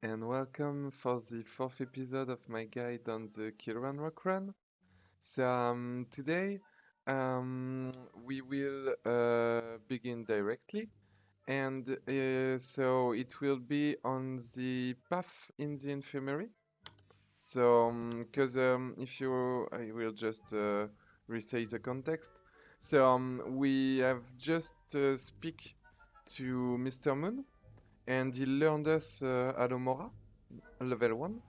and welcome for the fourth episode of my guide on the Kill Ranrok run. Today we will begin directly, and so it will be on the path in the infirmary. Because if you, I will just re-say the context. We have just speak to Mr. Moon, and he learned us Alomora, level 1.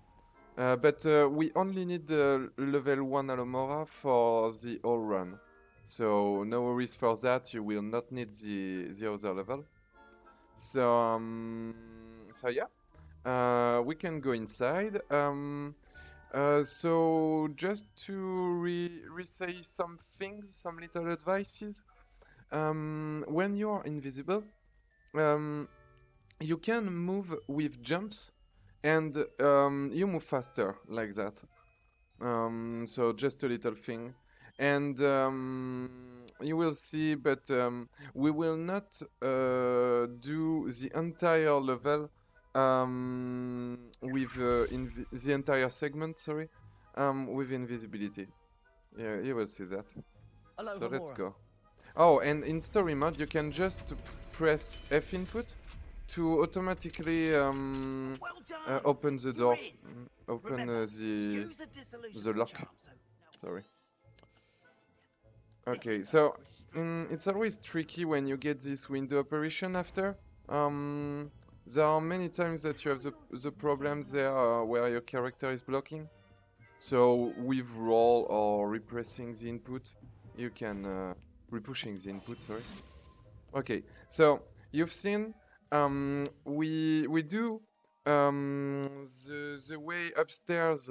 But we only need level 1 Alomora for the whole run. So no worries for that, you will not need the other level. So yeah, we can go inside. So just to re-say some things, some little advices. When you are invisible, you can move with jumps, and you move faster like that. So just a little thing, and you will see. But we will not do the entire level with the entire segment. Sorry, with invisibility. Yeah, you will see that. Hello, So let's Gamora. go. Oh, and in story mode, you can just press F input to automatically Well done. open the You're door, in. open Remember, the use a dissolution the lock. charm, so Sorry. Okay, so it's always tricky when you get this window apparition after. There are many times that you have the problems there where your character is blocking. So with roll or repressing the input, you can repushing the input. Sorry. Okay, so you've seen we do the way upstairs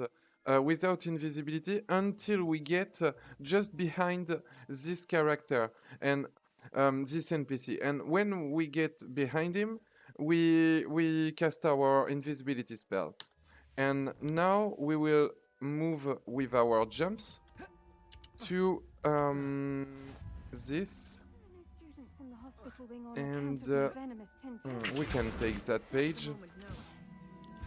without invisibility until we get just behind this character and this NPC. And when we get behind him, we cast our invisibility spell. And now we will move with our jumps to this. And we can take that page.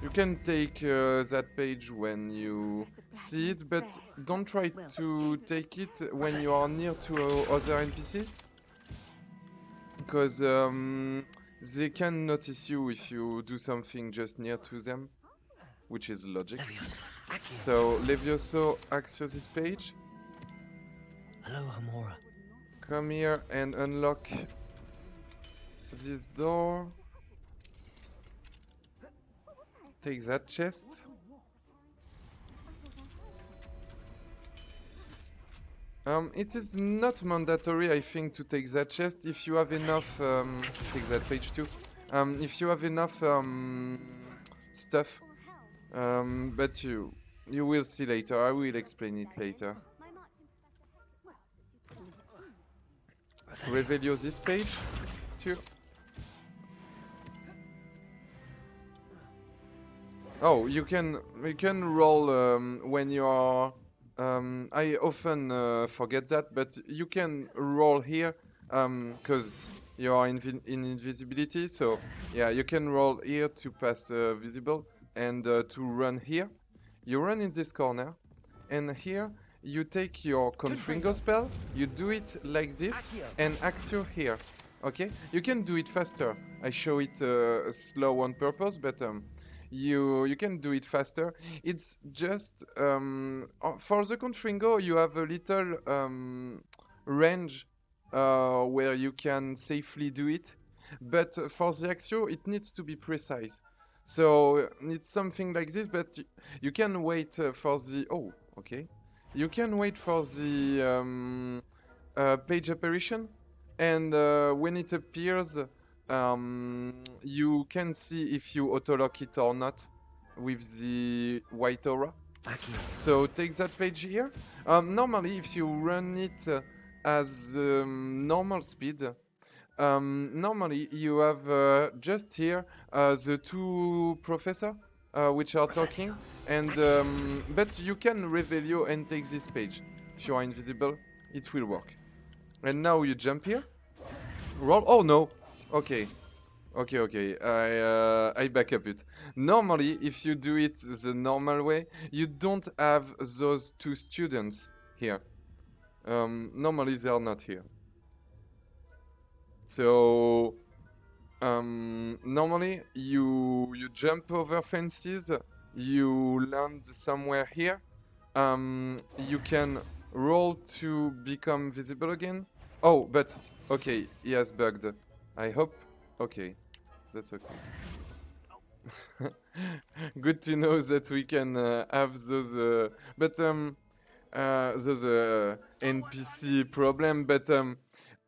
You can take that page when you see it, but don't try to take it when you are near to other NPC, because they can notice you if you do something just near to them, which is logic. So Levioso access this page. hello, Gamora. Come here and unlock this door. Take that chest. It is not mandatory, I think, to take that chest if you have enough. Take that page too. If you have enough stuff, but you will see later. I will explain it later. Revelio this page too. Oh, you can roll when you are. I often forget that, but you can roll here because you are in invisibility. So yeah, you can roll here to pass visible and to run here. You run in this corner, and here you take your Confringo spell. You do it like this, and Axio here. Okay, you can do it faster. I show it slow on purpose, but you can do it faster. It's just for the Confringo, you have a little range where you can safely do it, but for the Axio, it needs to be precise. So it's something like this, but you can wait for the. Oh, okay. You can wait for the page apparition, and when it appears, you can see if you auto-lock it or not with the white aura. So take that page here. Normally, if you run it as normal speed, normally you have just here the two professor which are talking, and but you can Revelio and take this page. If you are invisible, it will work. And now you jump here. Roll. Oh no. Okay. Okay. I back up it. Normally, if you do it the normal way, you don't have those two students here. Normally they are not here. So normally you jump over fences, you land somewhere here. You can roll to become visible again. Oh, but okay, he has bugged. I hope. Okay, that's okay. Good to know that we can have those, those NPC problem. But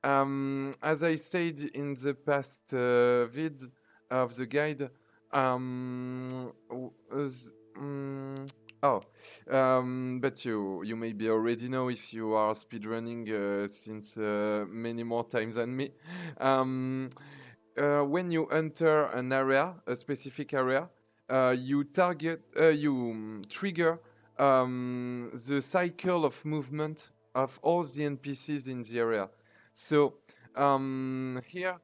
as I said in the past vid of the guide, oh, but you maybe already know if you are speedrunning since many more times than me. When you enter an area, a specific area, you trigger the cycle of movement of all the NPCs in the area. So here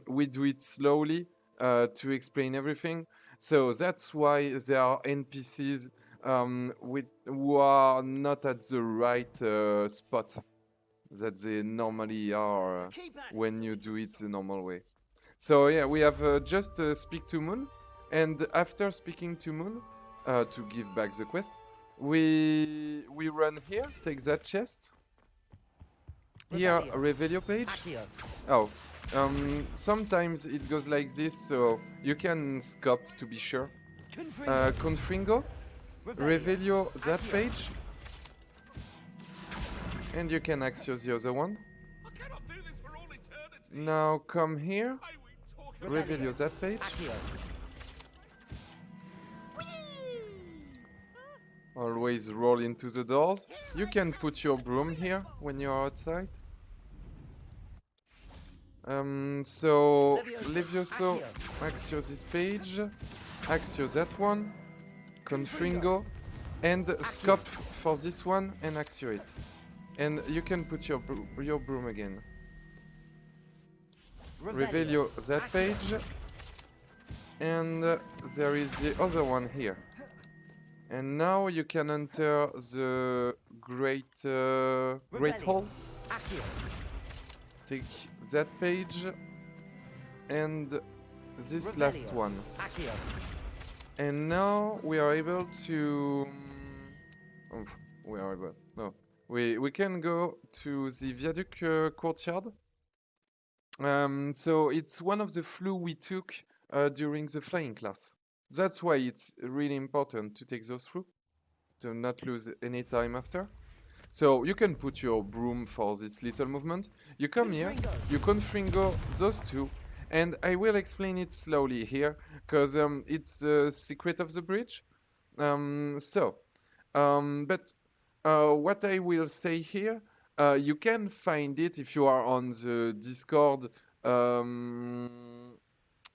we do it slowly to explain everything. So that's why there are NPCs who are not at the right spot that they normally are when you do it the normal way. So yeah, we have just speak to Moon, and after speaking to Moon, to give back the quest, we run here, take that chest. Here, reveal your page. Oh, sometimes it goes like this, so you can scop to be sure. Confringo, reveal that page, and you can access the other one. Now come here, reveal that page. Always roll into the doors. You can put your broom here when you're outside. So Levioso, Axio this page, Axio that one, Confringo, and Scop for this one, and Axio it. And you can put your broom again. Reveal that page, and there is the other one here. And now you can enter the Great Hall. Take that page and this last one. And now we are able to... we are able... No. We can go to the Viaduc courtyard. So it's one of the flu we took during the flying class. That's why it's really important to take those through, to not lose any time after. So you can put your broom for this little movement. You come here, you confringo those two, and I will explain it slowly here, because it's the secret of the bridge. But what I will say here, you can find it if you are on the Discord.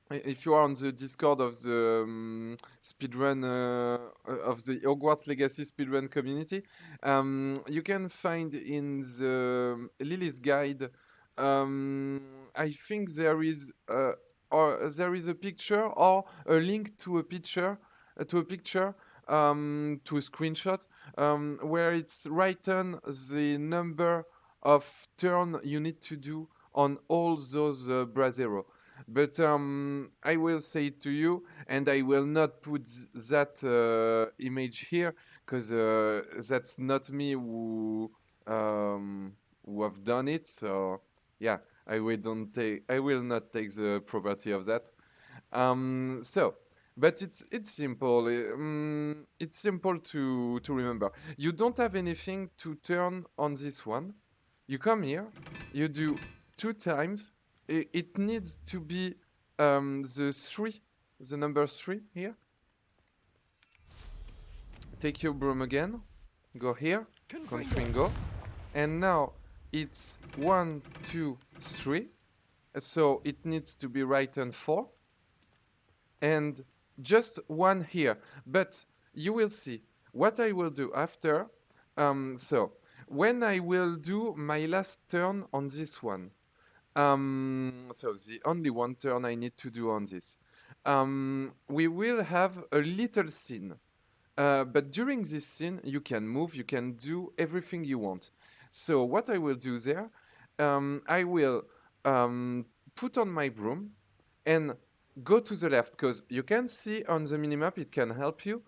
If you are on the Discord of the speedrun of the Hogwarts Legacy speedrun community, you can find in the Lily's guide. I think there is a picture or a link to a picture to a screenshot where it's written the number of turn you need to do on all those Brasero. But I will say it to you, and I will not put that image here, because that's not me who have done it. So yeah, I will not take the property of that. But it's simple. It's simple to remember. You don't have anything to turn on this one. You come here, you do 2 times. It needs to be the number 3 here. Take your broom again, go here, confringo, and now it's 1, 2, 3. So it needs to be right and 4, and just 1 here. But you will see what I will do after. So when I will do my last turn on this one, So the only one turn I need to do on this. We will have a little scene. But during this scene, you can move, you can do everything you want. So what I will do there, I will put on my broom and go to the left, because you can see on the minimap, it can help you.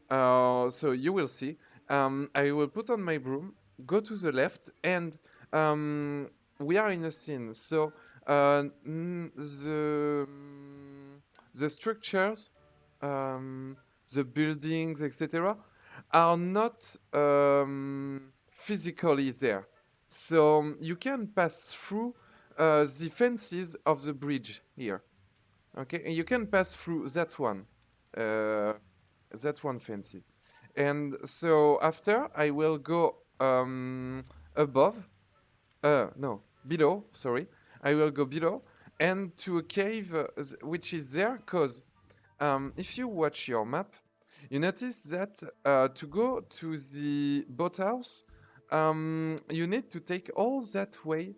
So you will see. I will put on my broom, go to the left, and we are in a scene. So the structures, the buildings, etc., are not physically there. So you can pass through the fences of the bridge here. Okay, and you can pass through uh, that one fancy. And so after I will go above, no, below, sorry. I will go below and to a cave which is there, because if you watch your map, you notice that to go to the boathouse, you need to take all that way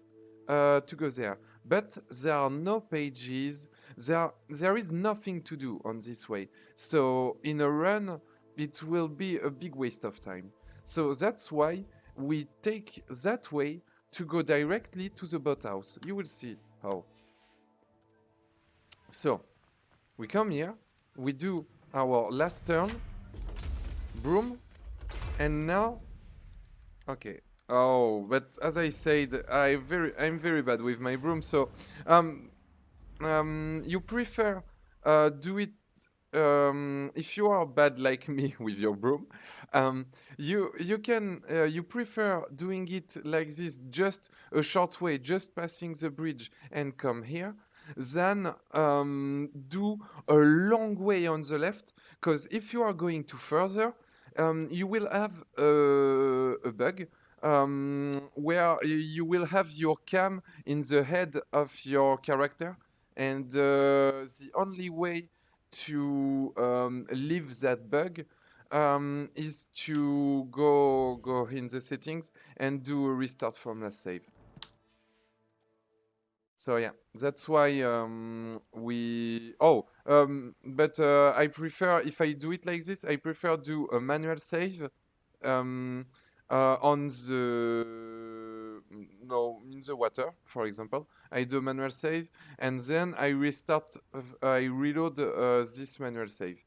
to go there. But there are no pages, there is nothing to do on this way. So in a run, it will be a big waste of time. So that's why we take that way to go directly to the boathouse. You will see how. So we come here, we do our last turn, broom, and now, okay. Oh, but as I said, I'm very bad with my broom. So, you prefer do it if you are bad like me with your broom. You can you prefer doing it like this, just a short way, just passing the bridge and come here, than do a long way on the left, because if you are going to further, you will have a bug where you will have your cam in the head of your character, and the only way to leave that bug is to go in the settings and do a restart from last save. So yeah, that's why we. Oh, but I prefer, if I do it like this, I prefer do a manual save um, on the no, in the water, for example. I do manual save and then I restart. I reload this manual save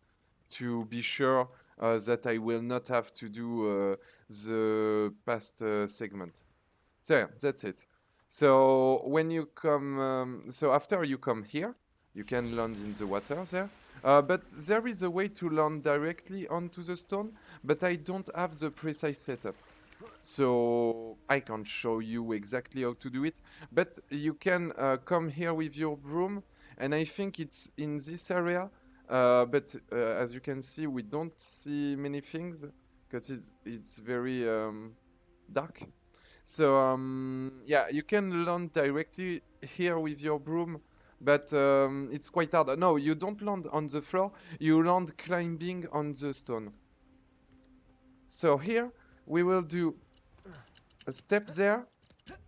to be sure that I will not have to do the past segment. So yeah, that's it. So when you come, so after you come here, you can land in the water there. But there is a way to land directly onto the stone, but I don't have the precise setup. So I can't show you exactly how to do it, but you can come here with your broom, and I think it's in this area. But as you can see, we don't see many things because it's very dark. So yeah, you can land directly here with your broom, but it's quite hard. No, you don't land on the floor. You land climbing on the stone. So here we will do a step there,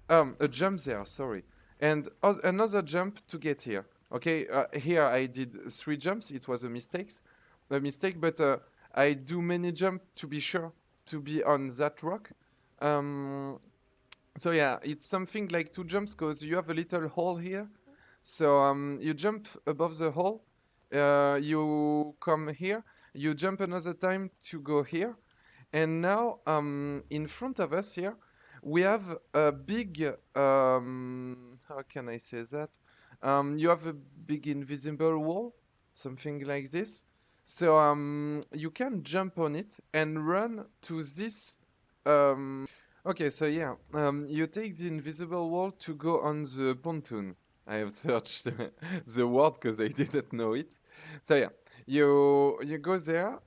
a jump there, sorry, and another jump to get here. Okay, here I did 3 jumps. It was a mistake, but I do many jumps to be sure to be on that rock. So yeah, it's something like 2 jumps because you have a little hole here. So you jump above the hole, you come here, you jump another time to go here, and now in front of us here, we have a big, how can I say that? You have a big invisible wall, something like this. So you can jump on it and run to this. Okay, so yeah, you take the invisible wall to go on the pontoon. I have searched the word because I didn't know it. So yeah, you go there.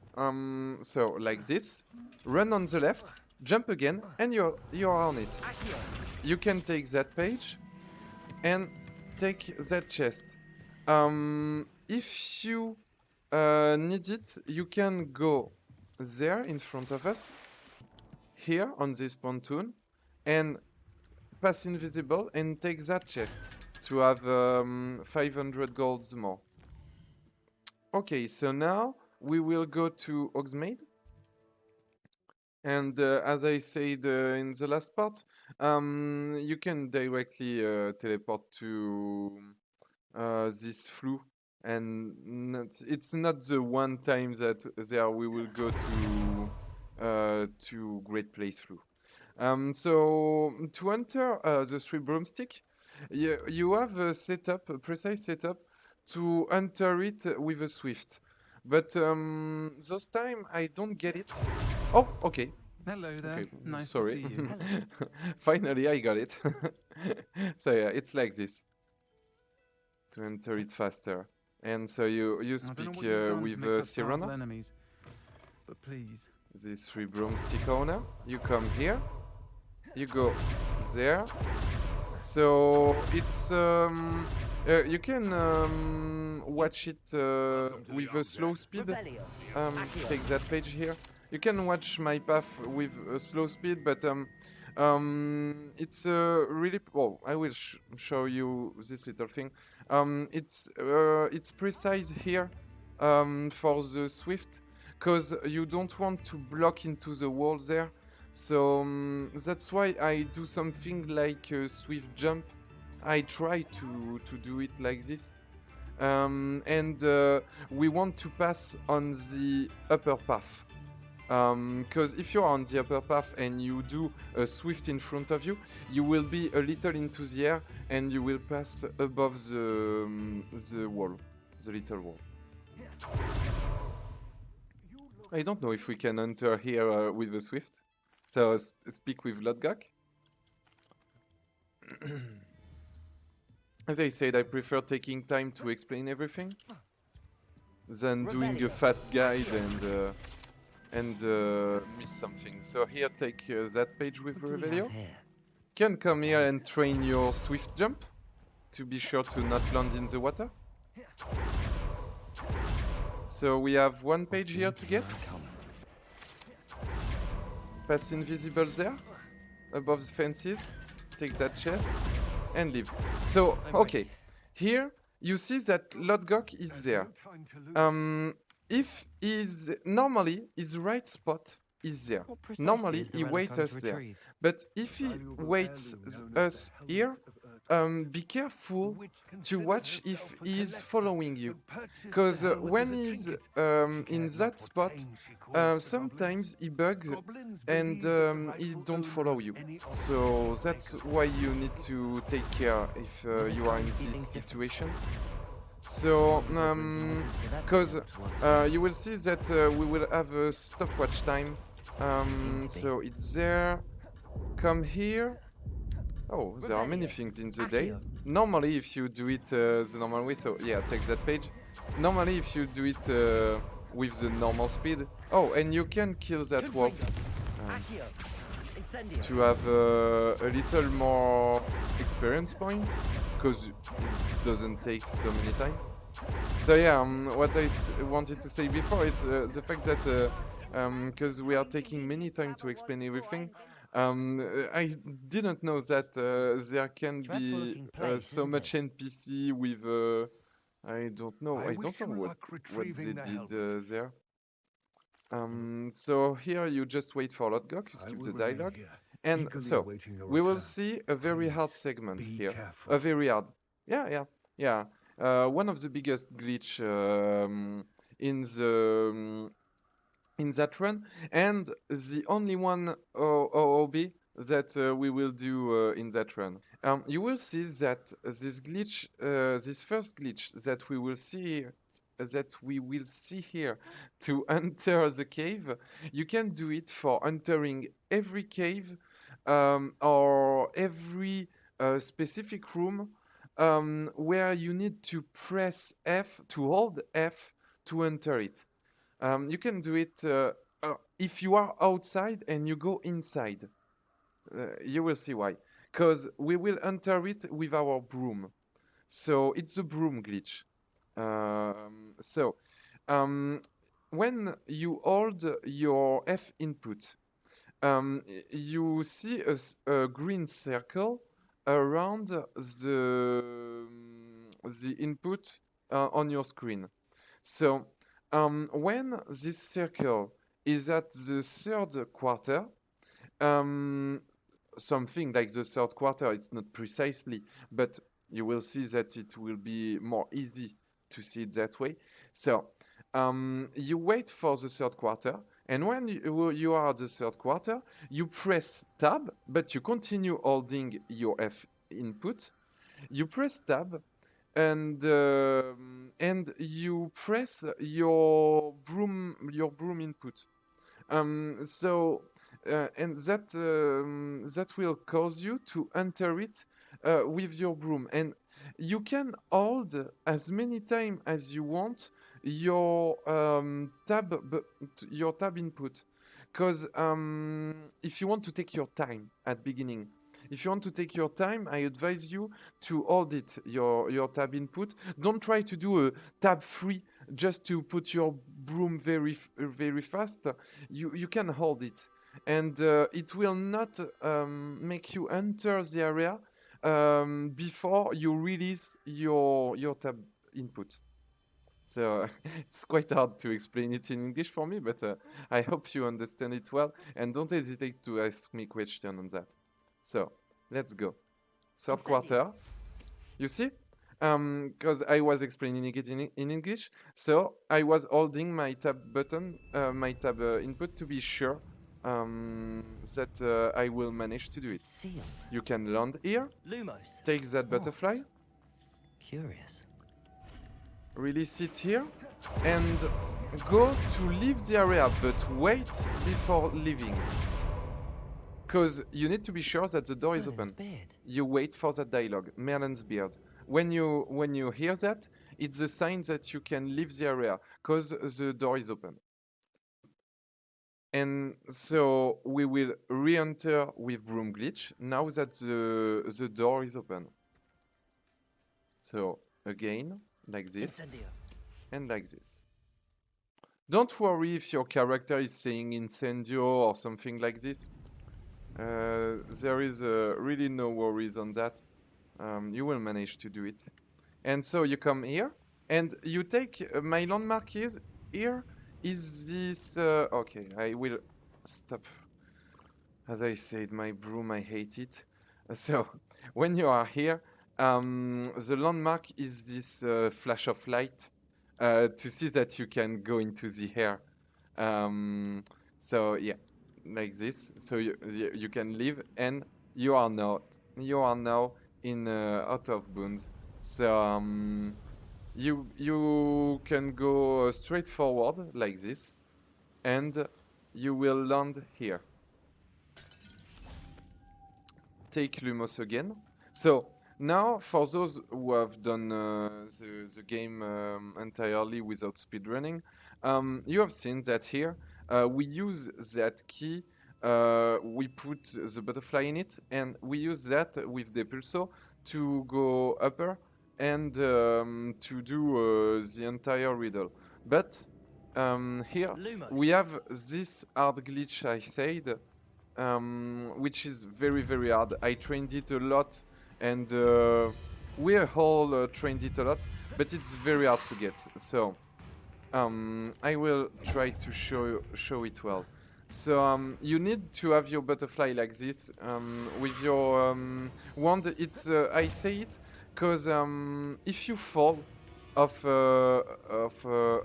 So like this, run on the left, jump again, and you're on it. You can take that page and take that chest. If you need it, you can go there in front of us, here on this pontoon, and pass invisible and take that chest to have 500 golds more. Okay, so now we will go to Hogsmeade. And as I said in the last part, you can directly teleport to this flue, and it's not the one time that there we will go to Great Place Flue. So to enter the three broomstick, you have a setup, a precise setup to enter it with a swift. But this time I don't get it. Oh, okay. Hello there. Okay, Nice sorry. to see you. Finally, I got it. So yeah, it's like this to enter it faster. And so you I don't know speak what you've done to with mix up powerful Sirona, enemies, but please. this three broomstick owner. You come here. You go there. So it's you can watch it with a slow speed. Take that page here. You can watch my path with a slow speed, but it's really. Oh, I will show you this little thing. It's precise here for the swift, because you don't want to block into the wall there. So that's why I do something like a swift jump. I try to do it like this. And we want to pass on the upper path. Because if you're on the upper path and you do a swift in front of you, you will be a little into the air and you will pass above the wall, the little wall. I don't know if we can enter here with a swift. So speak with Lodgok. As I said, I prefer taking time to explain everything than doing a fast guide and miss something. So here, take that page with Revelio. Can come here and train your swift jump to be sure to not land in the water. So we have one page here to get. Pass invisible there, above the fences. Take that chest and leave. So, okay, here you see that Lodgok is there. If he's normally his right spot is there. Normally he waits us there. But if he waits us here, be careful to watch if he's following you. Because when he's in that spot, sometimes he bugs and he don't follow you. So that's why you need to take care if you are in this situation. So, because you will see that we will have a stopwatch time. So it's there. Come here. Oh, there are many things in the day. Normally, if you do it the normal way, so yeah, take that page. Normally, if you do it with the normal speed. Oh, and you can kill that wolf to have a little more experience point, because it doesn't take so many time. So yeah, what I wanted to say before, it's the fact that because we are taking many time to explain everything, I didn't know that there can be so much NPC with I don't know what they did there. So here you just wait for Lodgok, you skip the dialogue, and so we will see a very hard segment here. A very hard, yeah. One of the biggest glitch in that run, and the only one OOB that we will do in that run. You will see that this glitch, this first glitch that we will see here to enter the cave, you can do it for entering every cave or every specific room where you need to press F, to hold F to enter it. You can do it if you are outside and you go inside. You will see why. Because we will enter it with our broom. So it's a broom glitch. When you hold your F input, you see a green circle around the input on your screen. So when this circle is at the third quarter, something like the third quarter, it's not precisely, but you will see that it will be more easy to see it that way. So you wait for the third quarter, and when you are at the third quarter, you press tab, but you continue holding your F input. You press tab, and you press your broom input. And that will cause you to enter it with your broom, and you can hold as many times as you want your your tab input, because if you want to take your time at beginning, if you want to take your time, I advise you to hold it, your tab input. Don't try to do a tab free just to put your broom very fast. You can hold it, and it will not make you enter the area before you release your tab input. So it's quite hard to explain it in English for me, but I hope you understand it well, and don't hesitate to ask me question on that. So let's go. Third quarter. You see? Because I was explaining it in English, so I was holding my tab button, my tab input, to be sure that I will manage to do it. Sealed. You can land here, Lumos. take that butterfly, Curious. release it here, and go to leave the area, but wait before leaving. Because you need to be sure that the door is Merlin's open. beard. You wait for that dialogue, Merlin's beard. When you hear that, it's a sign that you can leave the area, because the door is open. And so we will re-enter with broom glitch now that the door is open. So again, like this, Incendio. and like this. Don't worry if your character is saying incendio or something like this. There is really no worries on that. You will manage to do it. And so you come here, and you take my landmark is here. Is this okay? I will stop. As I said, my broom, I hate it. So when you are here, the landmark is this flash of light to see that you can go into the air. So yeah, like this. So you can leave, and you are now in out of bounds. So you can go straight forward like this, and you will land here. Take Lumos again. So now, for those who have done the game entirely without speedrunning, you have seen that here we use that key, we put the butterfly in it, and we use that with the pulso to go upper and to do the entire riddle. But here Lumos. we have this hard glitch I said, which is very hard. I trained it a lot, and we all trained it a lot, but it's very hard to get. So I will try to show it well. So you need to have your butterfly like this with your wand. It's I say it because if you fall of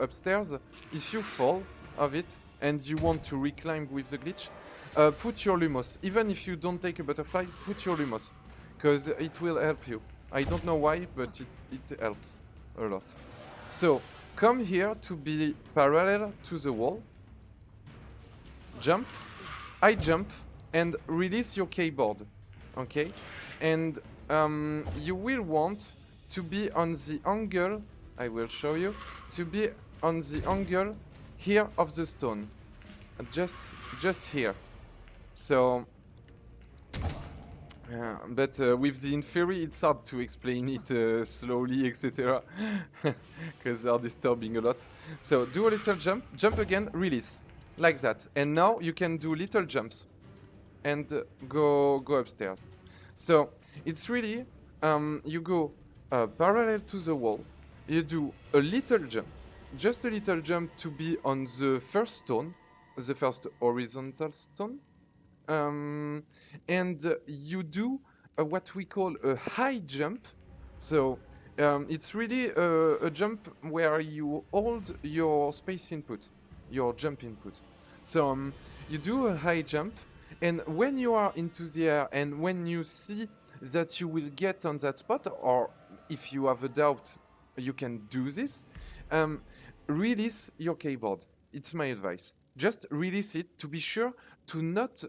upstairs, if you fall of it and you want to reclimb with the glitch, put your Lumos. Even if you don't take a butterfly, put your Lumos, because it will help you. I don't know why, but it helps a lot. So come here to be parallel to the wall. Jump. I jump and release your keyboard. Okay? And you will want to be on the angle, I will show you, to be on the angle here of the stone. Just here. So, but with the inferi, it's hard to explain it slowly, etc. Because they are disturbing a lot. So do a little jump, jump again, release, like that. And now you can do little jumps and go upstairs. So it's really you go parallel to the wall. You do a little jump, just a little jump to be on the first stone, the first horizontal stone, and you do what we call a high jump. So it's really a jump where you hold your space input, your jump input. So you do a high jump, and when you are into the air and when you see that you will get on that spot, or if you have a doubt, you can do this, release your keyboard. It's my advice. Just release it to be sure to not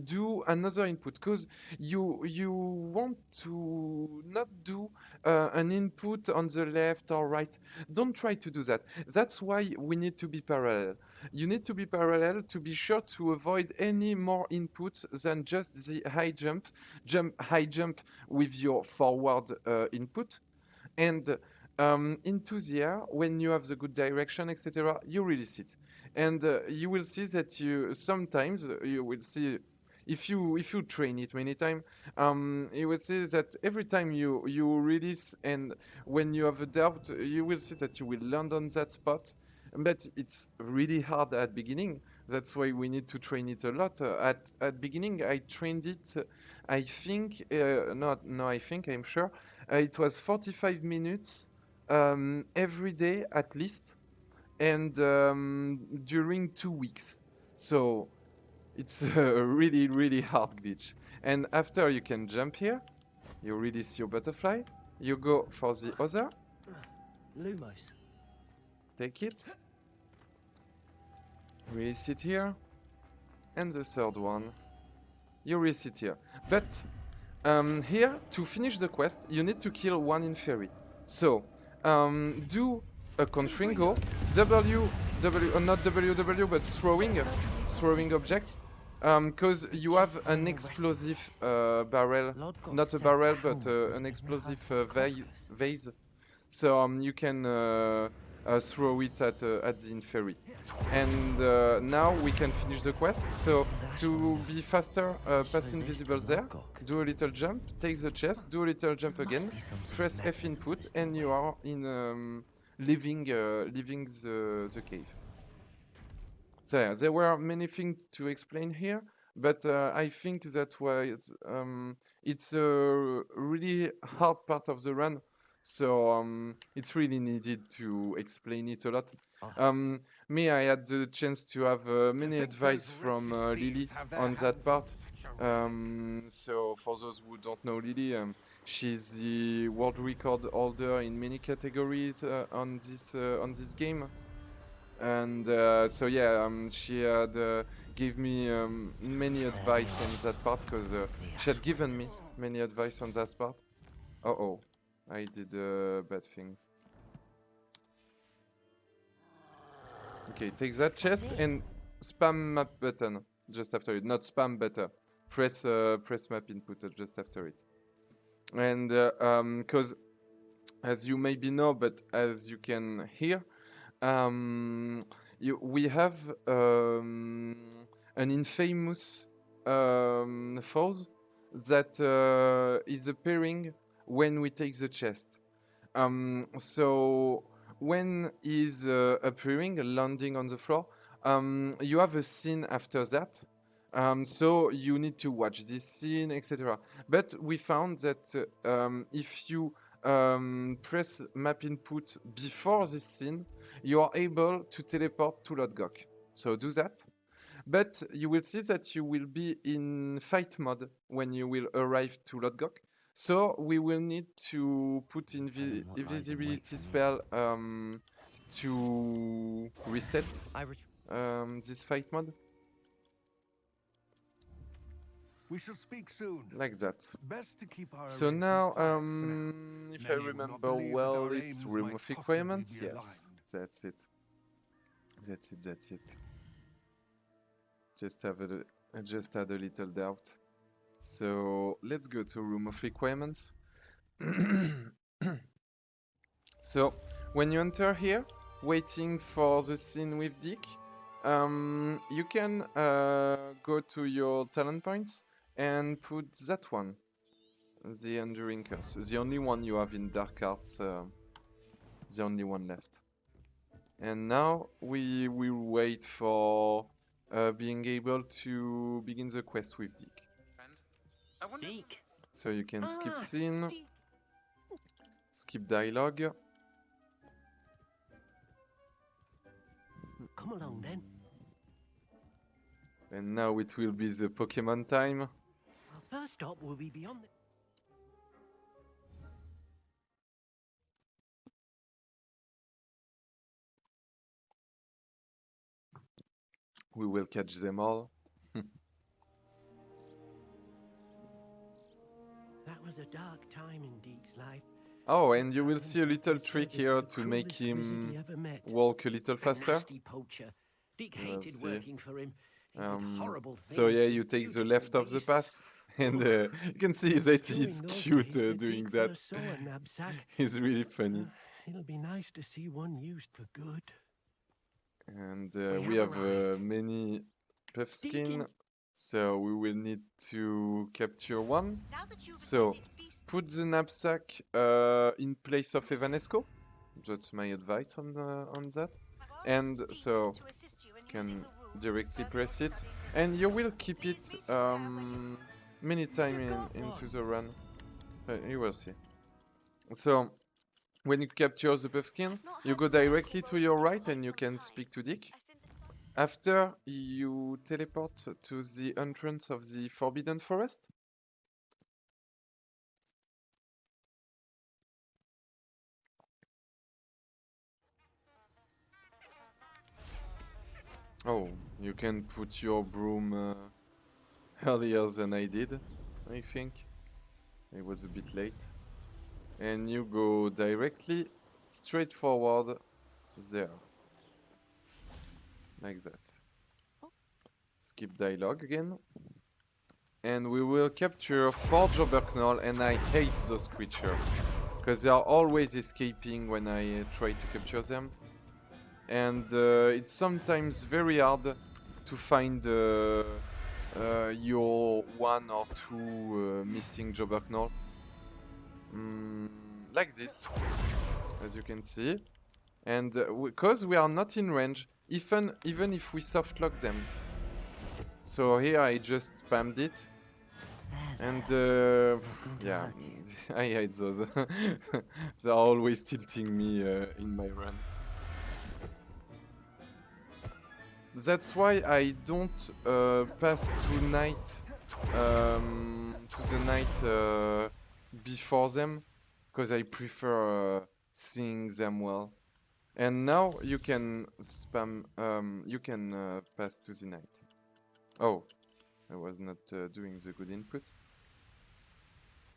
do another input, because you want to not do an input on the left or right. Don't try to do that. That's why we need to be parallel. You need to be parallel to be sure to avoid any more inputs than just the high high jump with your forward input, and into the air when you have the good direction, etc. You release it, and you will see that you sometimes you will see, if you train it many times, you will see that every time you release, and when you have a doubt, you will see that you will land on that spot. But it's really hard at beginning. That's why we need to train it a lot. At beginning, I trained it. I think not. No, I think I'm sure. It was 45 minutes every day at least, and during 2 weeks. So it's a really hard glitch. And after you can jump here, you release your butterfly, you go for the other, Lumos. take it, release it here, and the third one, you release it here. But here, to finish the quest, you need to kill one inferi. So do a confringo, not WW, but throwing objects, because you have an explosive barrel, not a barrel, but an explosive vase. So you can throw it at the inferi. And now we can finish the quest. So to be faster, pass invisible there, do a little jump, take the chest, do a little jump again, press F input, and you are in leaving the cave. So yeah, there were many things to explain here, but I think that was it's a really hard part of the run, so it's really needed to explain it a lot. Me, I had the chance to have many advice from Lily on that part. So for those who don't know Lily, she's the world record holder in many categories on this game. And so yeah, she had gave me many advice on that part, because she had given me many advice on that part. Oh, I did bad things. Okay, take that chest and spam map button just after it. Not spam, but press map input just after it. And because as you maybe know, but as you can hear, we have an infamous foe that is appearing when we take the chest. So when he's appearing, landing on the floor, you have a scene after that. So you need to watch this scene, etc. But we found that if you press map input before this scene, you are able to teleport to Lodgok. So do that. But you will see that you will be in fight mode when you will arrive to Lodgok. So we will need to put invisibility spell to reset this fight mode. We shall speak soon. Like that. Best to keep our So now, if I Many will not remember believe that well, our it's aims room might of possibly requirements. be Yes, that's it. That's it. Just I just had a little doubt. So let's go to room of requirements. So when you enter here, waiting for the scene with Dick, you can go to your talent points and put that one. the Enduring Curse. The only one you have in Dark Arts, the only one left. And now we will wait for being able to begin the quest with Dick. Deke. So you can skip Ah, scene, Deke. skip dialogue. Come along then. And now it will be the Pokemon time. Our first stop will be beyond the... We will catch them all. That was a dark time in Deke's life. Oh, and you will see a little trick here to make him walk a little faster. Nasty poacher. Deke You will hated see. working for him. He did horrible things. So yeah, to you take the beautiful left of the beasts. path, and you can see that During he's those cute days doing Deke that. first saw a knapsack. He's really funny. It'll be nice to see one used for good. And We we have have arrived. many puff skin, Deacon. so we will need to capture one. Now that you've So attended feast, put the knapsack in place of Evanesco. That's my advice on that. I've asked And Deacon so to assist you in can using the room to directly further press your it, studies. and you will keep Please it meet us there when you- many times into the run. You will see. So when you capture the buff skin, I've not you heard go from Uncle directly to Roland your in right quite and you some can time. speak to Dick. I think the sun- After you teleport to the entrance of the Forbidden Forest. Oh, you can put your broom earlier than I did, I think. I was a bit late. And you go directly straight forward there. Like that. Skip dialogue again. And we will capture 4 Jobberknoll, and I hate those creatures. Because they are always escaping when I try to capture them. And it's sometimes very hard to find your 1 or 2 missing Jobberknoll. Like this, as you can see. And because we are not in range, even if we softlock them. So here I just spammed it. And yeah, I hate those. They are always tilting me in my run. That's why I don't pass to the night before them, because I prefer seeing them well. And now you can spam. You can pass to the night. Oh, I was not doing the good input.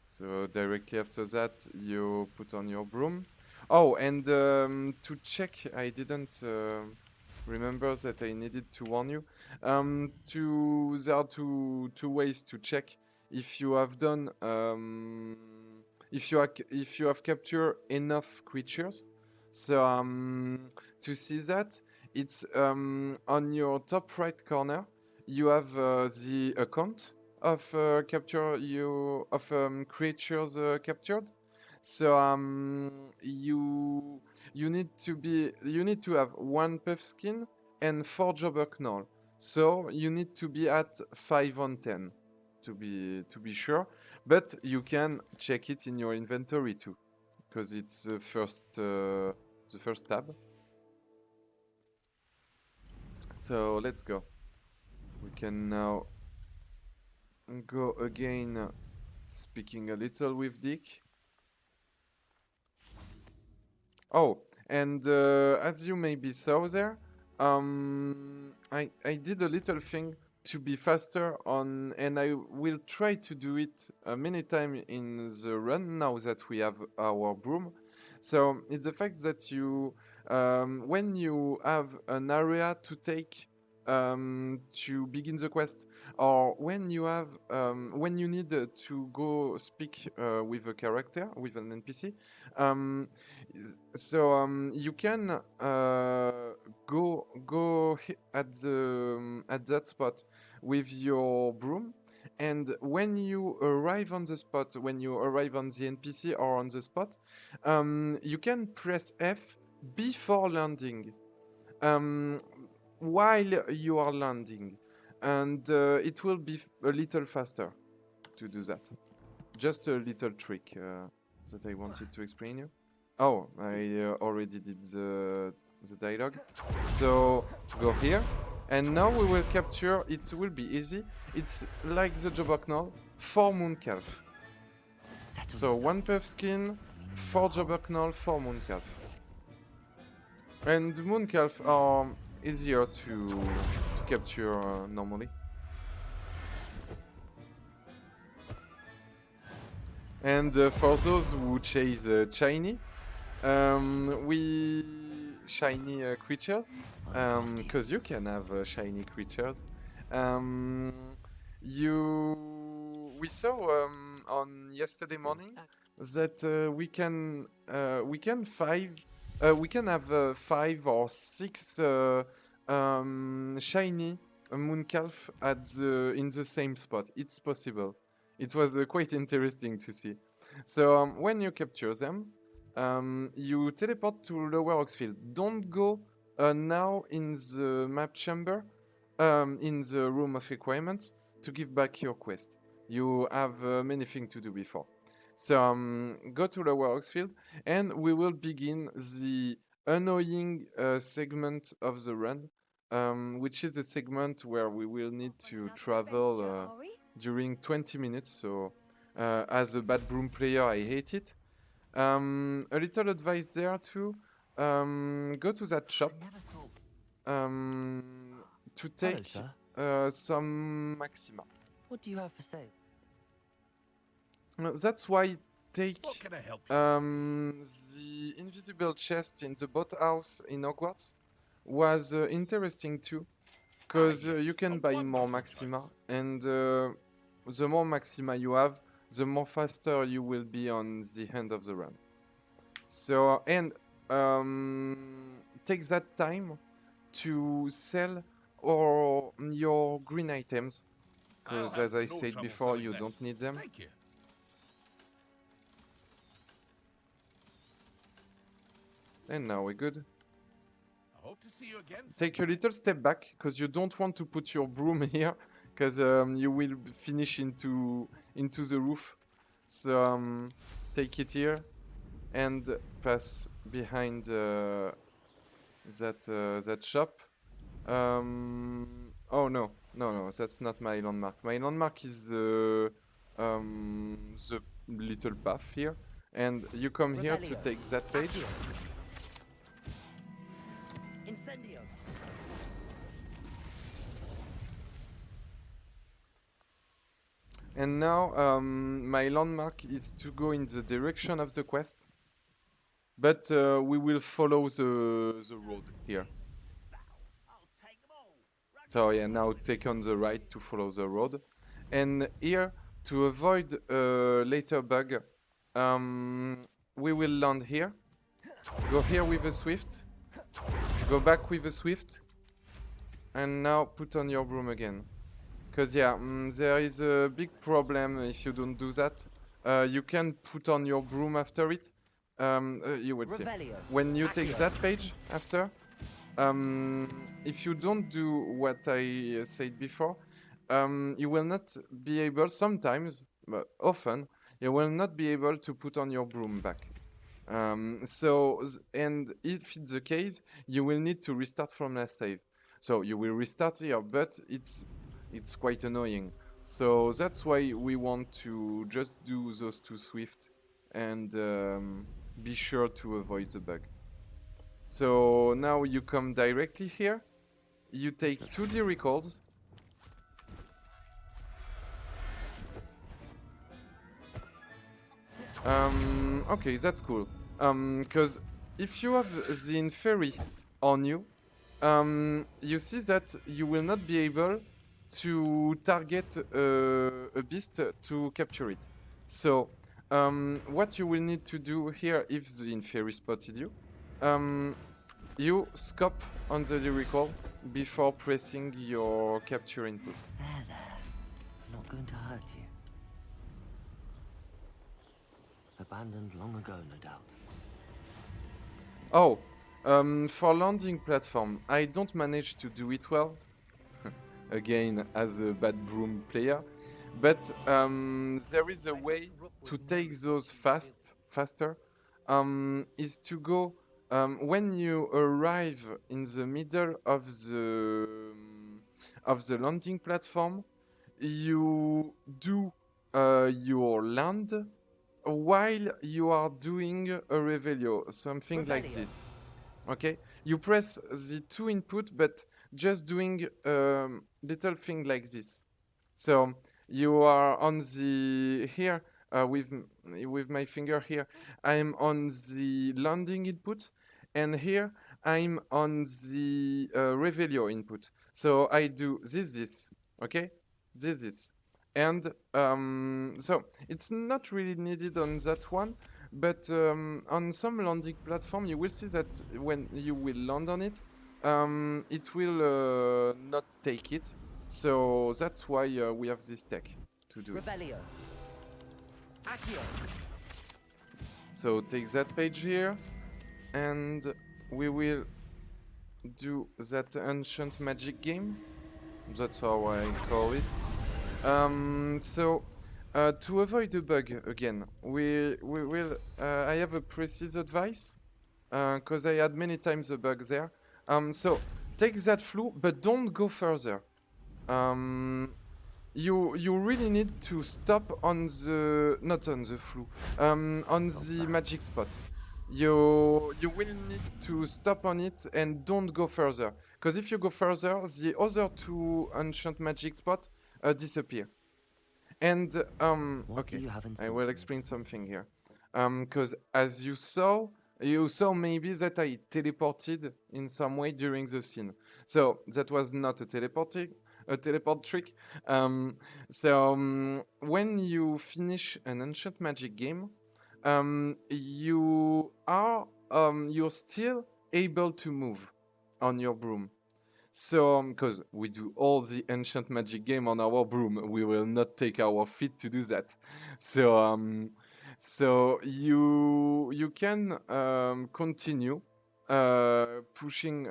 So directly after that, you put on your broom. Oh, and to check, I didn't remember that I needed to warn you. There are two ways to check if you have done if you have captured enough creatures. So to see that, it's on your top right corner. You have the account of creatures captured. So you need to have 1 puff skin and 4 Jobberknoll. So you need to be at 5 on 10 to be sure. But you can check it in your inventory too, because it's the first tab. So let's go. We can now go again, speaking a little with Dick. Oh, and as you maybe saw there, I did a little thing to be faster on, and I will try to do it many times in the run now that we have our broom. So it's the fact that you, when you have an area to take to begin the quest, or when you have when you need to go speak with a character, with an NPC, you can go at that spot with your broom, And when you arrive on the spot, when you arrive on the NPC or on the spot, you can press F before landing, while you are landing, and it will be a little faster to do that. Just a little trick that I wanted to explain you. Oh, I already did the dialogue. So go here, and now we will capture. It will be easy. It's like the Jobberknoll, 4 Mooncalf. So 1 Puff Skin, 4 Jobberknoll, 4 Mooncalf. And Mooncalf are easier to capture normally. And for those who chase shiny, shiny creatures, because you can have shiny creatures. We saw on yesterday morning that we can have 5 or 6 shiny Mooncalf in the same spot. It's possible. It was quite interesting to see. So when you capture them, you teleport to Lower Oxfield. Don't go now in the map chamber, in the room of requirements, to give back your quest. You have many things to do before. So go to Lower Oxfield, and we will begin the annoying segment of the run, which is a segment where we will need to travel during 20 minutes. So as a bad broom player, I hate it. A little advice there too. Go to that shop to take some Maxima. What do you have for sale? That's why take What can I help you? the invisible chest in the boathouse in Hogwarts was interesting too, because you can buy more Maxima, and the more Maxima you have, the more faster you will be on the end of the run. So, and take that time to sell all your green items, because as I said before, you don't need them. Thank you. And now we're good. I hope to see you again. Take a little step back, because you don't want to put your broom here, because you will finish into the roof. So take it here and pass behind that shop. Oh no, that's not my landmark. My landmark is the little path here, and you come here to take that page. Incendio. And now my landmark is to go in the direction of the quest, but we will follow the road here. So yeah, now take on the right to follow the road. And here, to avoid a later bug, we will land here. Go here with a swift. Go back with a swift. And now put on your broom again. Because yeah, there is a big problem if you don't do that. You can put on your broom after it. You will see. When you take that page after, if you don't do what I said before, you will not be able, sometimes, but often, you will not be able to put on your broom back. And if it's the case, you will need to restart from last save. So you will restart here, but it's quite annoying. So that's why we want to just do those 2 swift and be sure to avoid the bug. So now you come directly here, you take 2 D recalls, okay, that's cool, because if you have the Inferi on you, you see that you will not be able to target a beast to capture it. So what you will need to do here, if the Inferi spotted you, you scop on the recall before pressing your capture input. There. Not going to hurt you. Abandoned long ago, no doubt. Oh, for landing platform, I don't manage to do it well. Again, as a bad broom player, but there is a way to take those faster. Is to go when you arrive in the middle of the landing platform, you do your land while you are doing a revelio, something like Revelio. this. Okay, you press the two input, but just doing little thing like this. So you are on the here with my finger here. I'm on the landing input, and here I'm on the revelio input. So I do this, okay, this, and so it's not really needed on that one. But on some landing platform, you will see that when you will land on it, it will not take it. So that's why we have this tech to do it. Revelio. Accio. So take that page here, and we will do that ancient magic game. That's how I call it. To avoid a bug again, we will. I have a precise advice because I had many times a bug there. So take that flue, but don't go further. You really need to stop on the not on the flue, on the magic spot. You will need to stop on it and don't go further. Because if you go further, the other two ancient magic spot disappear. And What do okay, you have in I store will for me? explain something here. Because as you saw maybe that I teleported in some way during the scene. So that was not a teleport trick. When you finish an ancient magic game, you're still able to move on your broom. So, because we do all the ancient magic game on our broom, we will not take our feet to do that. So you can continue pushing.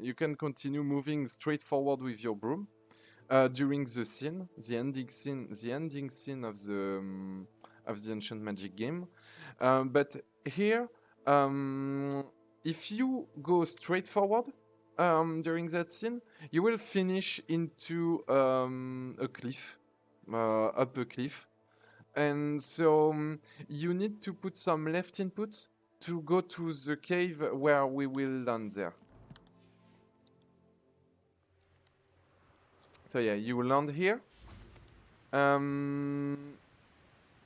You can continue moving straight forward with your broom during the scene, the ending scene of the ancient magic game. But here, if you go straight forward during that scene, you will finish into a cliff, up a cliff. And so you need to put some left input to go to the cave where we will land there. So yeah, you will land here.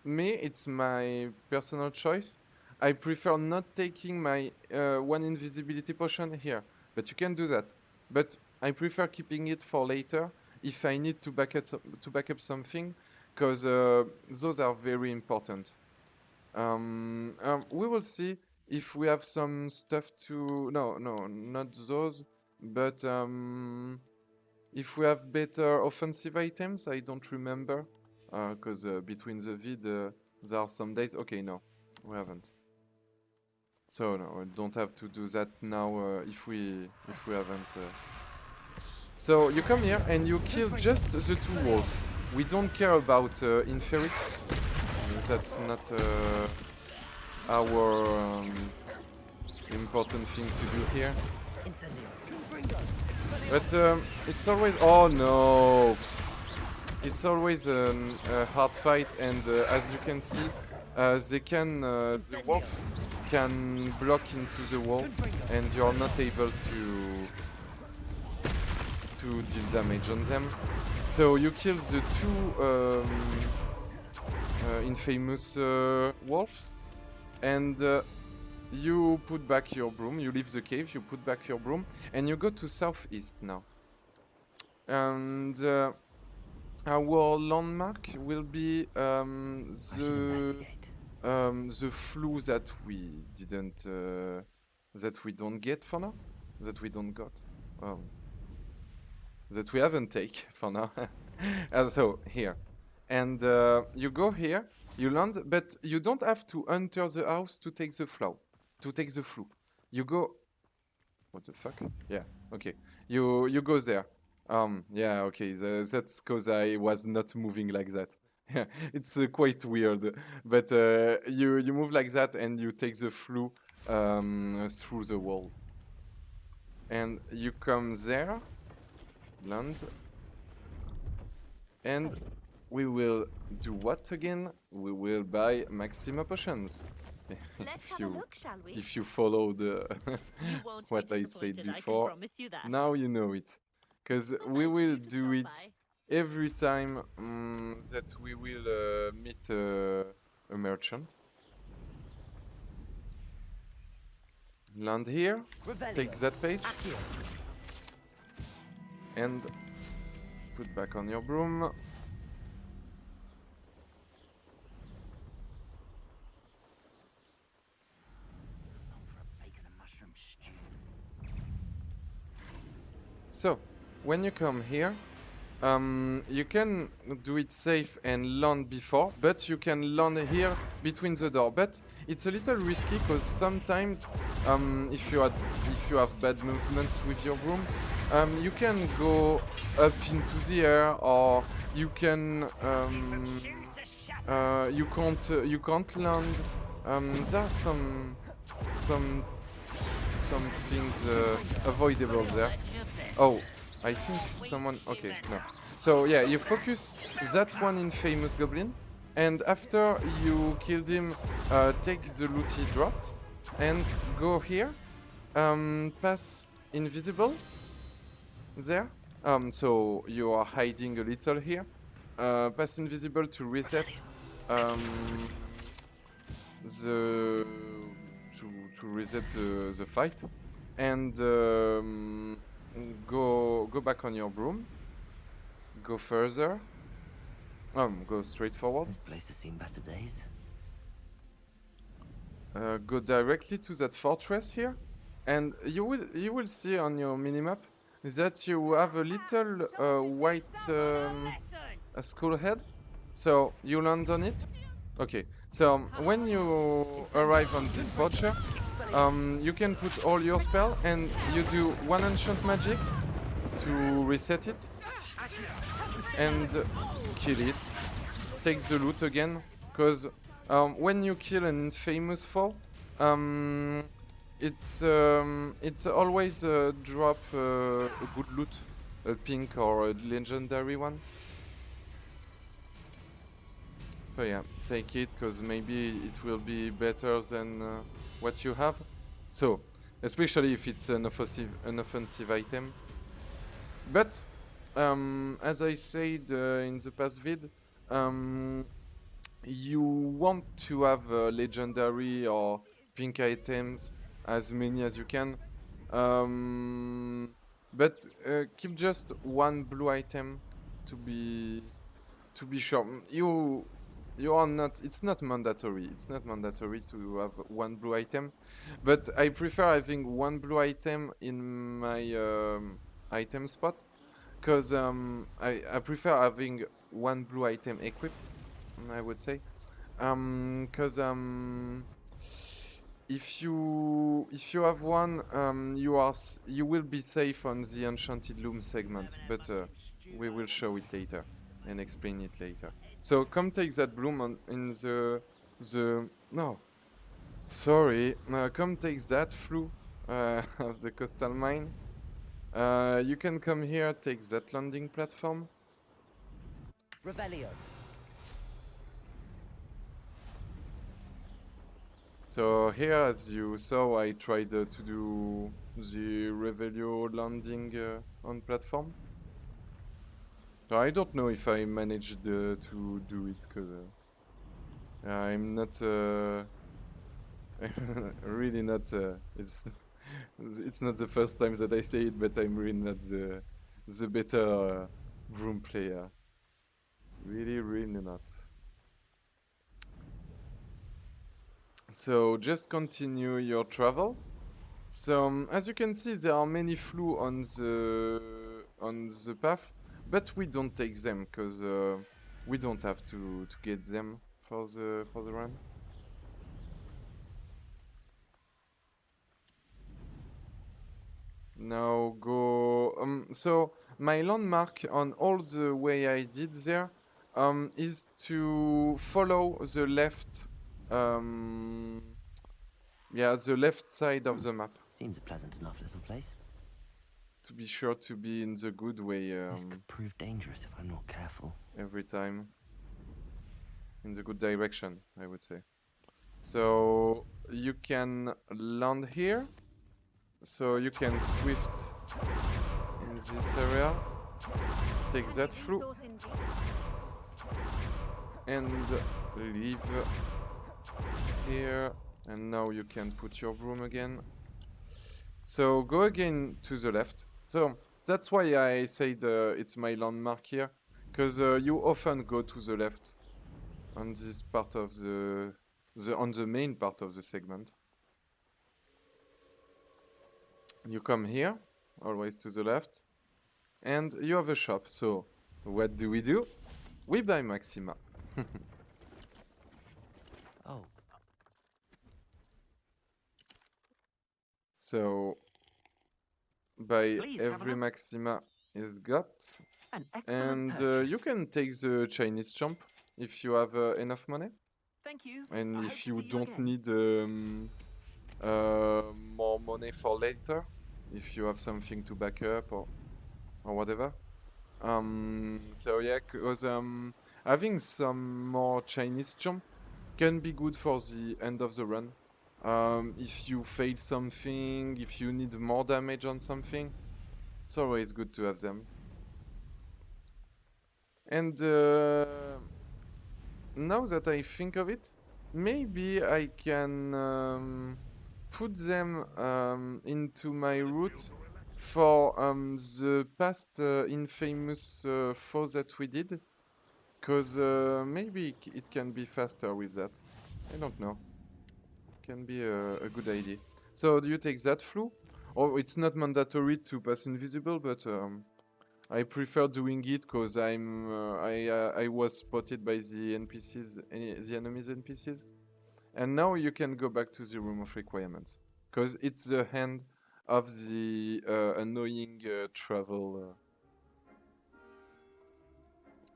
Me, it's my personal choice. I prefer not taking my one invisibility potion here, but you can do that. But I prefer keeping it for later if I need to back up something, because those are very important. We will see if we have some stuff to. No, not those, but if we have better offensive items. I don't remember. Because between the vid, there are some days. Okay, no, we haven't. So no, we don't have to do that now if we haven't. So you come here and you kill just the two wolves. We don't care about Inferi. That's not our important thing to do here. Incendio. But it's always. Oh no! It's always a hard fight, and as you can see, the wolf can block into the wall, and you're not able to deal damage on them. So you kill the two infamous wolves, and you put back your broom. You leave the cave. You put back your broom, and you go to southeast now. And our landmark will be the flue that we didn't that we don't get for now, that we don't got, that we haven't take for now. So here, and you go here, you land, but you don't have to enter the house to take the flow, to take the flue. You go. What the fuck? Yeah. Okay. You go there. Yeah. Okay. That's because I was not moving like that. Yeah. It's quite weird, but you move like that and you take the flue through the wall, and you come there, land, and we will do what again? We will buy Maxima potions. Let's if have a you look, shall we? if you follow the You won't be what I said disappointed, I can before, promise you that. now you know it, because So we nice of will you to do stop it by. every time that we will meet a merchant. Land here, take Revelio. that page, Accio. and put back on your broom. Bacon and mushroom stew. So, when you come here, you can do it safe and land before, but you can land here between the door. But it's a little risky because sometimes, if you have bad movements with your broom, you can go up into the air, or you can you can't land. There are some things avoidable there. Oh, I think someone. Okay, no. So yeah, you focus that one in famous goblin, and after you killed him, take the loot he dropped, and go here. Pass invisible. There. So you are hiding a little here. Pass invisible to reset. The to reset the fight, and go back on your broom. Go further. Go straight forward. This place has seen better days. Go directly to that fortress here, and you will see on your minimap that you have a little white a skull head. So you land on it. Okay. So when you arrive on this fortress, you can put all your spell and you do one enchant magic to reset it and kill it. Take the loot again, because when you kill an infamous foe, it's always drop a good loot, a pink or a legendary one. So yeah, take it, because maybe it will be better than what you have. So, especially if it's an offensive item. But, as I said in the past vid, you want to have legendary or pink items, as many as you can. But keep just one blue item to be sure. You are not. It's not mandatory. It's not mandatory to have one blue item, but I prefer having one blue item in my item spot, because I prefer having one blue item equipped, I would say, because if you have one, you will be safe on the Enchanted Loom segment, but we will show it later and explain it later. So come take that bloom in the no, sorry, come take that flue of the coastal mine. You can come here, take that landing platform. Revelio. So here, as you saw, I tried to do the Revelio landing on platform. So I don't know if I managed to do it, because I'm not really not. It's not the first time that I say it, but I'm really not the better broom player. Really not. So just continue your travel. So as you can see, there are many flue on the path, but we don't take them, because we don't have to get them for the run. Now go. So my landmark on all the way I did there is to follow the left. Yeah, the left side of the map Seems a pleasant enough little place. to be sure to be in the good way This could prove dangerous if I'm not careful. every time. In the good direction, I would say. So you can land here. So you can swift in this area. Take that through Resource indeed. and leave here. And now you can put your broom again. So go again to the left. So that's why I said it's my landmark here, because you often go to the left on this part of on the main part of the segment. You come here, always to the left, and you have a shop. So what do? We buy Maxima. Oh, So by Please, have a every look. Maxima is got, An excellent and purchase. you can take the Chinese jump if you have enough money, Thank you. and I hope if to you see don't again. need more money for later, if you have something to back up or whatever. So yeah, cause having some more Chinese jump can be good for the end of the run. If you fail something, if you need more damage on something, it's always good to have them. And now that I think of it, maybe I can put them into my route for the past infamous foe that we did. Because maybe it can be faster with that. I don't know. Can be a good idea. So do you take that through? Or it's not mandatory to pass invisible, but I prefer doing it because I was spotted by the NPCs, the enemies NPCs, and now you can go back to the room of requirements because it's the end of the annoying travel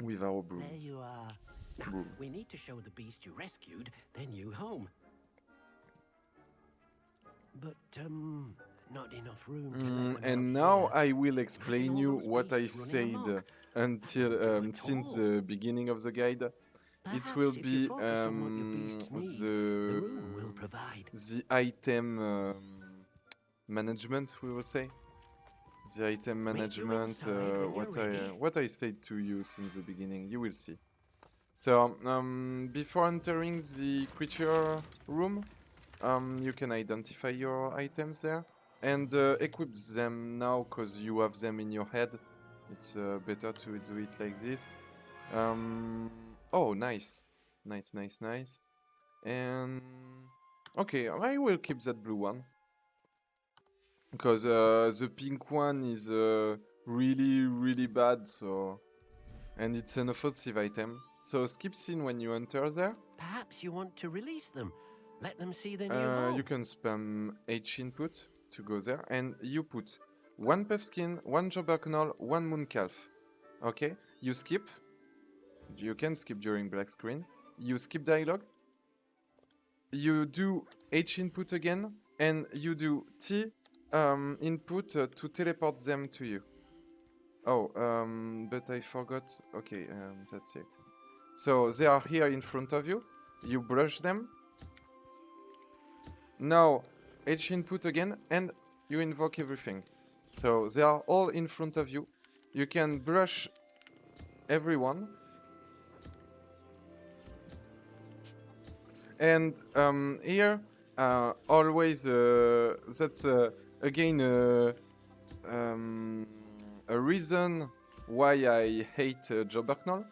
with our There brooms. you are. Now, Boom. we need to show the beast you rescued their new home. But, not enough room to let them out And now here. I will explain all you those what I beasts running said amok. until Don't do it since all. the beginning of the guide. It Perhaps will if you be focus on what your beasts need, the room will provide. the item management, we will say. The item Meet you management, inside when you're ready. what I said to you since the beginning, you will see. So before entering the creature room, you can identify your items there and equip them now because you have them in your head. It's better to do it like this. Oh, nice. Nice. And okay, I will keep that blue one because the pink one is really bad. So, and it's an offensive item. So skip scene when you enter there. Perhaps you want to release them. Let them see their new home. You can spam H input to go there, and you put one puffskin, one jobberknoll, one mooncalf. Okay, you skip. You can skip during black screen. You skip dialogue. You do H input again, and you do T input to teleport them to you. Oh, but I forgot. Okay, that's it. So they are here in front of you. You brush them. Now, H input again, and you invoke everything. So they are all in front of you. You can brush everyone. And here, always, that's again a reason why I hate Jobberknoll.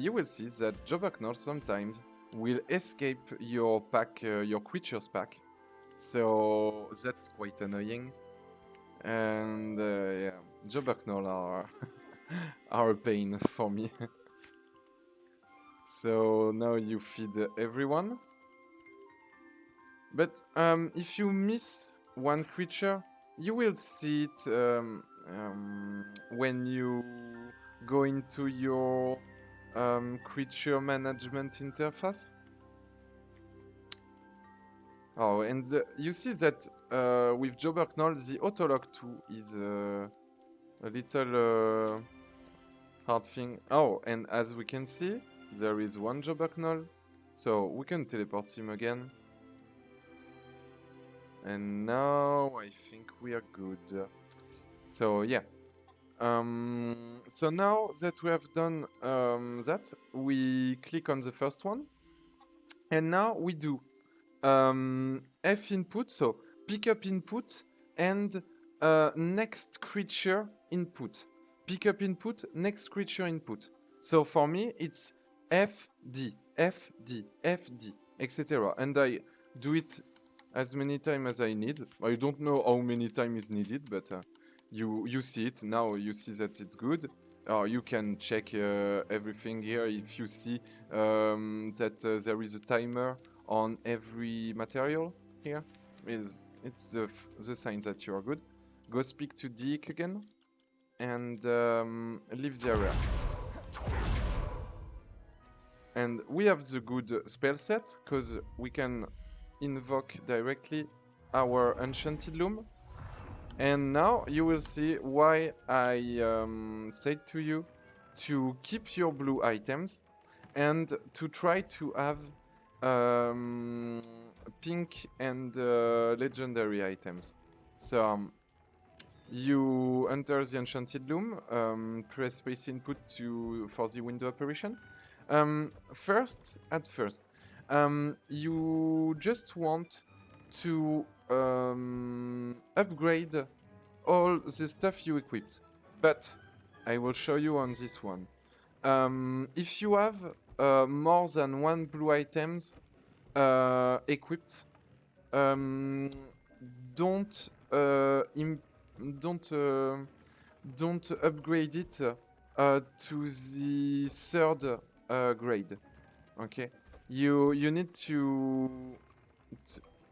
You will see that Jobberknoll sometimes will escape your pack, your creature's pack. So that's quite annoying. And yeah, Jobberknoll are are a pain for me. So now you feed everyone. But if you miss one creature, you will see it when you go into your creature management interface. Oh, and you see that with Jobberknoll, the autolock 2 is a little hard thing. Oh, and as we can see, there is one Jobberknoll, so we can teleport him again. And now I think we are good. So yeah. So now that we have done that, we click on the first one, and now we do F input, so pick up input and next creature input. Pick up input, next creature input. So for me, it's FD, FD, FD, etc. And I do it as many times as I need. I don't know how many times is needed, but you see it. Now you see that it's good. You can check everything here if you see that there is a timer on every material here. It's the sign that you are good. Go speak to Deke again and leave the area. And we have the good spell set because we can invoke directly our Enchanted Loom. And now you will see why I said to you to keep your blue items and to try to have pink and legendary items. So you enter the Enchanted Loom, press space input for the window operation. First, you just want to upgrade all the stuff you equipped. But I will show you on this one. If you have more than one blue items equipped, don't don't upgrade it to the third grade. Okay, you need to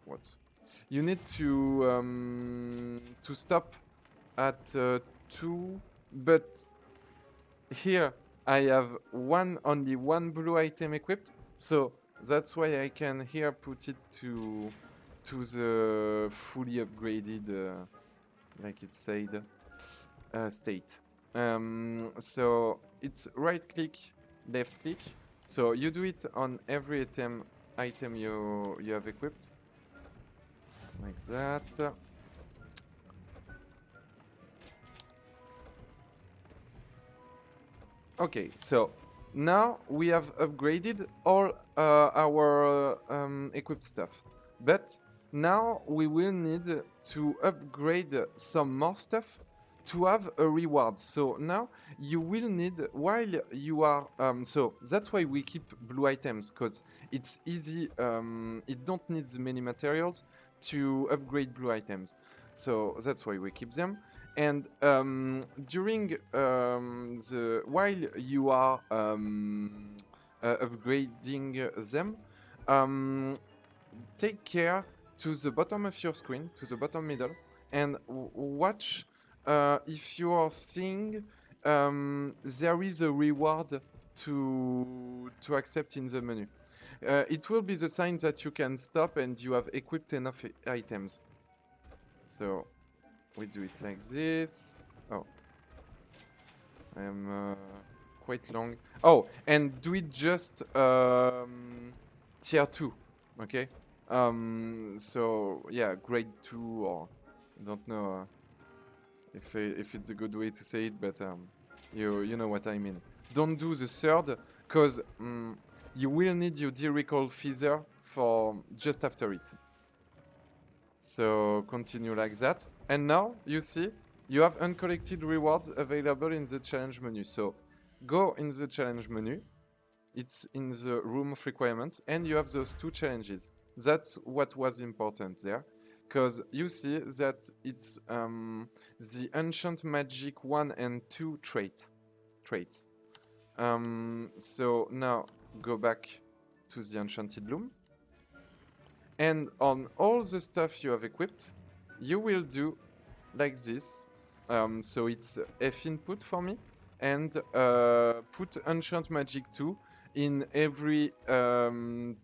what? You need to stop at 2, but here I have only one blue item equipped, so that's why I can here put it to the fully upgraded, like it said, state. So it's right click, left click. So you do it on every item you have equipped, like that. Okay, so now we have upgraded all our equipped stuff, but now we will need to upgrade some more stuff to have a reward. So now you will need, while you are so that's why we keep blue items, because it's easy, it don't need many materials to upgrade blue items, so that's why we keep them. And during while you are upgrading them, take care to the bottom of your screen, to the bottom middle, and watch if you are seeing there is a reward to accept in the menu. It will be the sign that you can stop and you have equipped enough items. So we do it like this. Oh, I am quite long. Oh, and do it just tier 2, okay? So yeah, grade 2, or I don't know if it's a good way to say it, but you know what I mean. Don't do the third, because you will need your D-Recall Feather for just after it. So continue like that. And now you see you have uncollected rewards available in the challenge menu. So go in the challenge menu. It's in the room of requirements, and you have those 2 challenges. That's what was important there, because you see that it's the Ancient Magic 1 and 2 traits. So now go back to the Enchanted Loom. And on all the stuff you have equipped, you will do like this. So it's F input for me, and put Enchant Magic 2 in every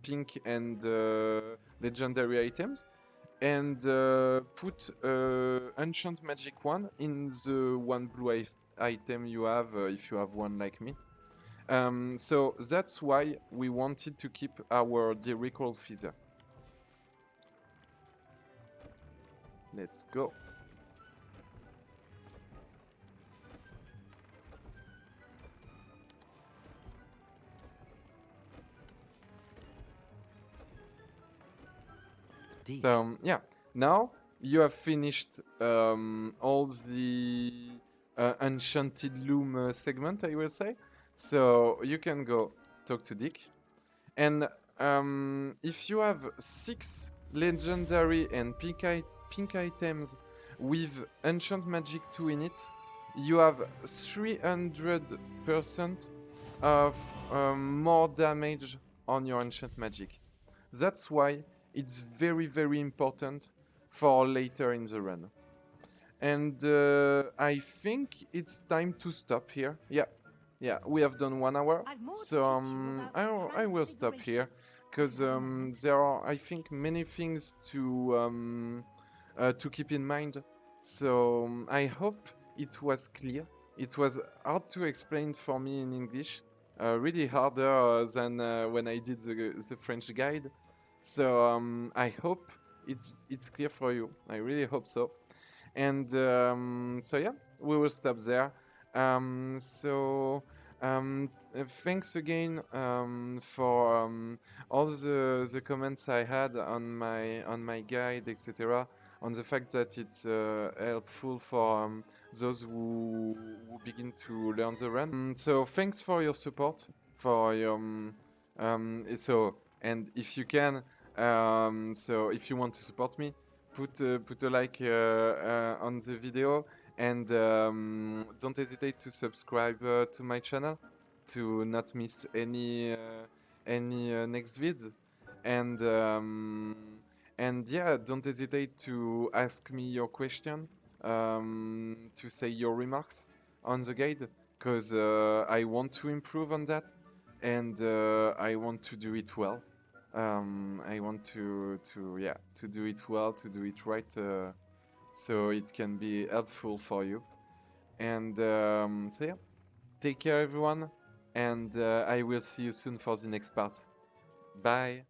pink and legendary items, and put Enchant Magic 1 in the one blue item you have, if you have one like me. So that's why we wanted to keep our Recall Feather. Let's go. Deep. So yeah, now you have finished all the Enchanted Loom segment, I will say. So you can go talk to Dick. And if you have 6 legendary and pink items with Enchant Magic 2 in it, you have 300% of more damage on your Enchant Magic. That's why it's very, very important for later in the run. And I think it's time to stop here. Yeah, we have done 1 hour. I've more to So teach you about I will stop here because there are, I think, many things to keep in mind. So I hope it was clear. It was hard to explain for me in English, really harder than when I did the French guide. So I hope it's clear for you. I really hope so. And so yeah, we will stop there. Thanks again for all the comments I had on my guide, etc. On the fact that it's helpful for those who begin to learn the run. So thanks for your support, for your and if you can, so if you want to support me, put a like on the video, and don't hesitate to subscribe to my channel to not miss any next vids. And yeah, don't hesitate to ask me your question, to say your remarks on the guide, because I want to improve on that, and I want to do it well. I want to do it well, to do it right, so it can be helpful for you. And so yeah, take care everyone, and I will see you soon for the next part. Bye.